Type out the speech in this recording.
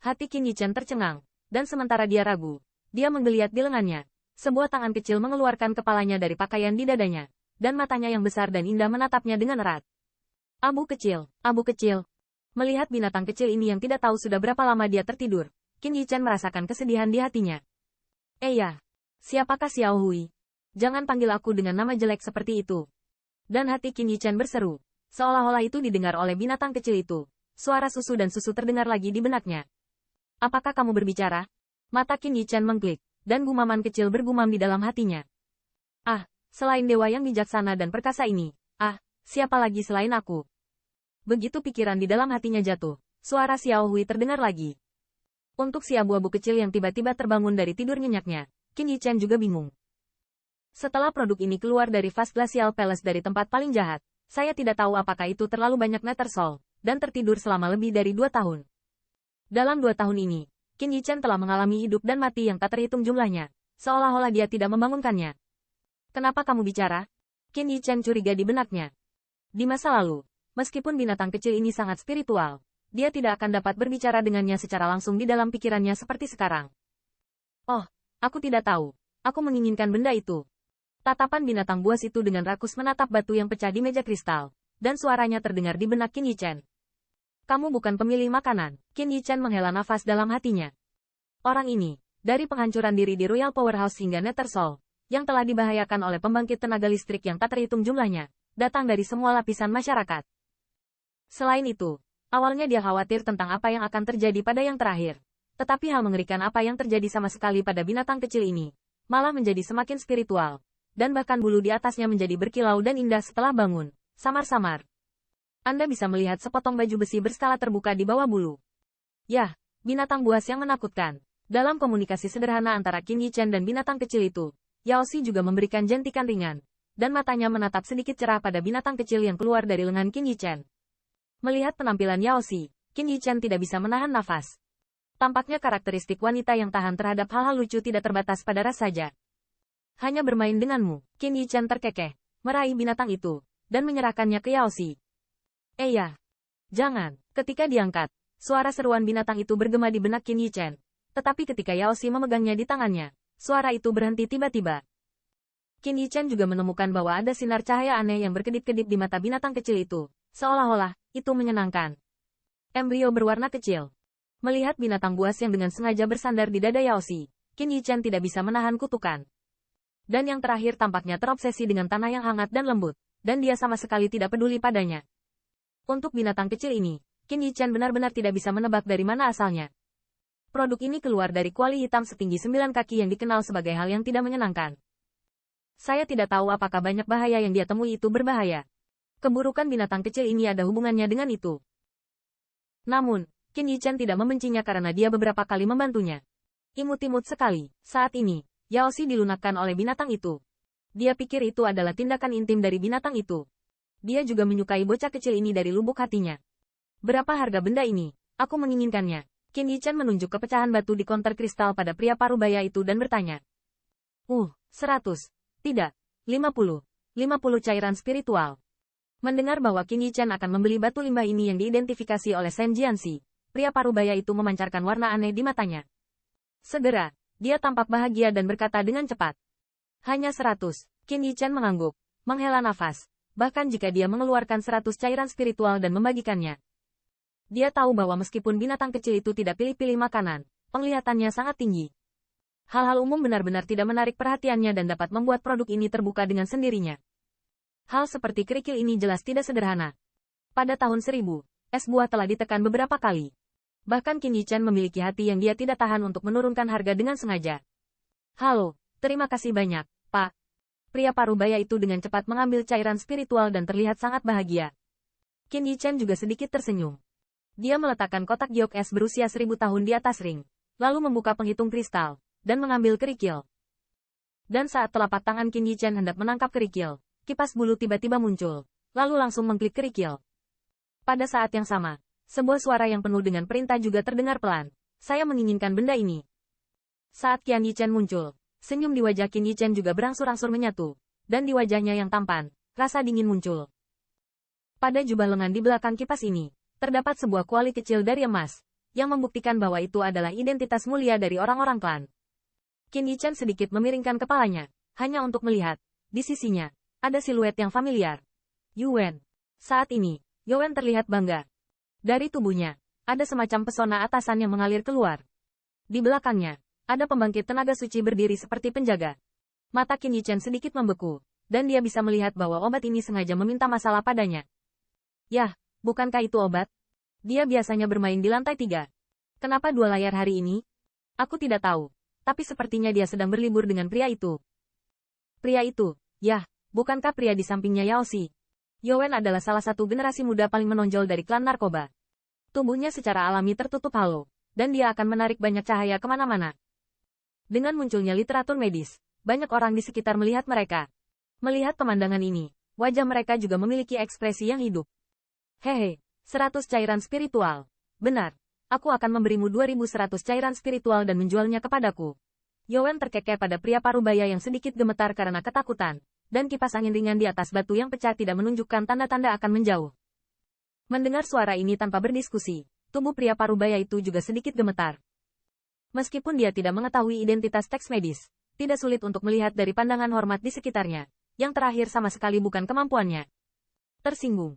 Hati Qin Yichen tercengang, dan sementara dia ragu, dia menggeliat di lengannya. Sebuah tangan kecil mengeluarkan kepalanya dari pakaian di dadanya, dan matanya yang besar dan indah menatapnya dengan erat. Abu kecil, abu kecil. Melihat binatang kecil ini yang tidak tahu sudah berapa lama dia tertidur, Qin Yichen merasakan kesedihan di hatinya. Ya, siapakah Xiao Hui? Jangan panggil aku dengan nama jelek seperti itu. Dan hati Qin Yichen berseru, seolah-olah itu didengar oleh binatang kecil itu. Suara susu dan susu terdengar lagi di benaknya. Apakah kamu berbicara? Mata Qin Yichen mengklik, dan gumaman kecil bergumam di dalam hatinya. Ah, selain dewa yang bijaksana dan perkasa ini, siapa lagi selain aku? Begitu pikiran di dalam hatinya jatuh, suara Xiao Hui terdengar lagi. Untuk si abu-abu kecil yang tiba-tiba terbangun dari tidur nyenyaknya, Qin Yichen juga bingung. Setelah produk ini keluar dari Vast Glacial Palace dari tempat paling jahat, saya tidak tahu apakah itu terlalu banyak Nethersoul, dan tertidur selama lebih dari 2 tahun. Dalam 2 tahun ini, Qin Yichen telah mengalami hidup dan mati yang tak terhitung jumlahnya, seolah-olah dia tidak membangunkannya. Kenapa kamu bicara? Qin Yichen curiga di benaknya. Di masa lalu, meskipun binatang kecil ini sangat spiritual, dia tidak akan dapat berbicara dengannya secara langsung di dalam pikirannya seperti sekarang. Oh, aku tidak tahu. Aku menginginkan benda itu. Tatapan binatang buas itu dengan rakus menatap batu yang pecah di meja kristal, dan suaranya terdengar di benak Qin Yichen. Kamu bukan pemilih makanan. Qin Yichen menghela nafas dalam hatinya. Orang ini, dari penghancuran diri di Royal Powerhouse hingga Nethersoul, yang telah dibahayakan oleh pembangkit tenaga listrik yang tak terhitung jumlahnya, datang dari semua lapisan masyarakat. Selain itu, awalnya dia khawatir tentang apa yang akan terjadi pada yang terakhir. Tetapi hal mengerikan apa yang terjadi sama sekali pada binatang kecil ini, malah menjadi semakin spiritual, dan bahkan bulu di atasnya menjadi berkilau dan indah setelah bangun, samar-samar. Anda bisa melihat sepotong baju besi berskala terbuka di bawah bulu. Yah, binatang buas yang menakutkan. Dalam komunikasi sederhana antara Qin Yichen dan binatang kecil itu, Yao Xi juga memberikan jentikan ringan, dan matanya menatap sedikit cerah pada binatang kecil yang keluar dari lengan Qin Yichen. Melihat penampilan Yao Xi, Qin Yichen tidak bisa menahan nafas. Tampaknya karakteristik wanita yang tahan terhadap hal-hal lucu tidak terbatas pada ras saja. Hanya bermain denganmu, Qin Yichen terkekeh, meraih binatang itu, dan menyerahkannya ke Yao Xi. Ya, jangan. Ketika diangkat, suara seruan binatang itu bergema di benak Qin Yichen. Tetapi ketika Yao Xi memegangnya di tangannya, suara itu berhenti tiba-tiba. Qin Yichen juga menemukan bahwa ada sinar cahaya aneh yang berkedip-kedip di mata binatang kecil itu, seolah-olah itu menyenangkan. Embrio berwarna kecil. Melihat binatang buas yang dengan sengaja bersandar di dada Yao Xi, Qin Yichen tidak bisa menahan kutukan. Dan yang terakhir tampaknya terobsesi dengan tanah yang hangat dan lembut, dan dia sama sekali tidak peduli padanya. Untuk binatang kecil ini, Qin Yichen benar-benar tidak bisa menebak dari mana asalnya. Produk ini keluar dari kuali hitam setinggi 9 kaki yang dikenal sebagai hal yang tidak menyenangkan. Saya tidak tahu apakah banyak bahaya yang dia temui itu berbahaya. Keburukan binatang kecil ini ada hubungannya dengan itu. Namun, Qin Yichen tidak membencinya karena dia beberapa kali membantunya. Imut-imut sekali, saat ini, Yao Xi dilunakkan oleh binatang itu. Dia pikir itu adalah tindakan intim dari binatang itu. Dia juga menyukai bocah kecil ini dari lubuk hatinya. Berapa harga benda ini? Aku menginginkannya. Qin Yichen menunjuk ke pecahan batu di konter kristal pada pria parubaya itu dan bertanya. 100. Tidak. 50. 50 cairan spiritual. Mendengar bahwa Qin Yichen akan membeli batu limbah ini yang diidentifikasi oleh Shen Jianxi, pria parubaya itu memancarkan warna aneh di matanya. Segera, dia tampak bahagia dan berkata dengan cepat. Hanya 100. Qin Yichen mengangguk, menghela nafas. Bahkan jika dia mengeluarkan 100 cairan spiritual dan membagikannya. Dia tahu bahwa meskipun binatang kecil itu tidak pilih-pilih makanan, penglihatannya sangat tinggi. Hal-hal umum benar-benar tidak menarik perhatiannya dan dapat membuat produk ini terbuka dengan sendirinya. Hal seperti kerikil ini jelas tidak sederhana. Pada tahun 1000, es buah telah ditekan beberapa kali. Bahkan Qin Yichen memiliki hati yang dia tidak tahan untuk menurunkan harga dengan sengaja. Halo, terima kasih banyak, Pak. Pria parubaya itu dengan cepat mengambil cairan spiritual dan terlihat sangat bahagia. Qin Yichen juga sedikit tersenyum. Dia meletakkan kotak giok es berusia 1000 tahun di atas ring, lalu membuka penghitung kristal, dan mengambil kerikil. Dan saat telapak tangan Qin Yichen hendak menangkap kerikil, kipas bulu tiba-tiba muncul, lalu langsung mengklik kerikil. Pada saat yang sama, sebuah suara yang penuh dengan perintah juga terdengar pelan. Saya menginginkan benda ini. Saat Qin Yichen muncul, senyum di wajah Qin Yichen juga berangsur-angsur menyatu, dan di wajahnya yang tampan, rasa dingin muncul. Pada jubah lengan di belakang kipas ini, terdapat sebuah kuali kecil dari emas, yang membuktikan bahwa itu adalah identitas mulia dari orang-orang klan. Qin Yichen sedikit memiringkan kepalanya, hanya untuk melihat. Di sisinya, ada siluet yang familiar. Yuwen. Saat ini, Yuwen terlihat bangga. Dari tubuhnya, ada semacam pesona atasan yang mengalir keluar. Di belakangnya, ada pembangkit tenaga suci berdiri seperti penjaga. Mata Qin Yichen sedikit membeku, dan dia bisa melihat bahwa obat ini sengaja meminta masalah padanya. Yah, bukankah itu obat? Dia biasanya bermain di lantai 3. Kenapa 2 layar hari ini? Aku tidak tahu, tapi sepertinya dia sedang berlibur dengan pria itu. Pria itu, yah, bukankah pria di sampingnya Yaoxi? Yuwen adalah salah satu generasi muda paling menonjol dari klan narkoba. Tubuhnya secara alami tertutup halo, dan dia akan menarik banyak cahaya kemana-mana. Dengan munculnya literatur medis, banyak orang di sekitar melihat mereka. Melihat pemandangan ini, wajah mereka juga memiliki ekspresi yang hidup. Hehe, 100 cairan spiritual. Benar, aku akan memberimu 2100 cairan spiritual dan menjualnya kepadaku. Yuwen terkekeh pada pria parubaya yang sedikit gemetar karena ketakutan, dan kipas angin ringan di atas batu yang pecah tidak menunjukkan tanda-tanda akan menjauh. Mendengar suara ini tanpa berdiskusi, tubuh pria parubaya itu juga sedikit gemetar. Meskipun dia tidak mengetahui identitas teks medis, tidak sulit untuk melihat dari pandangan hormat di sekitarnya, yang terakhir sama sekali bukan kemampuannya. Tersinggung,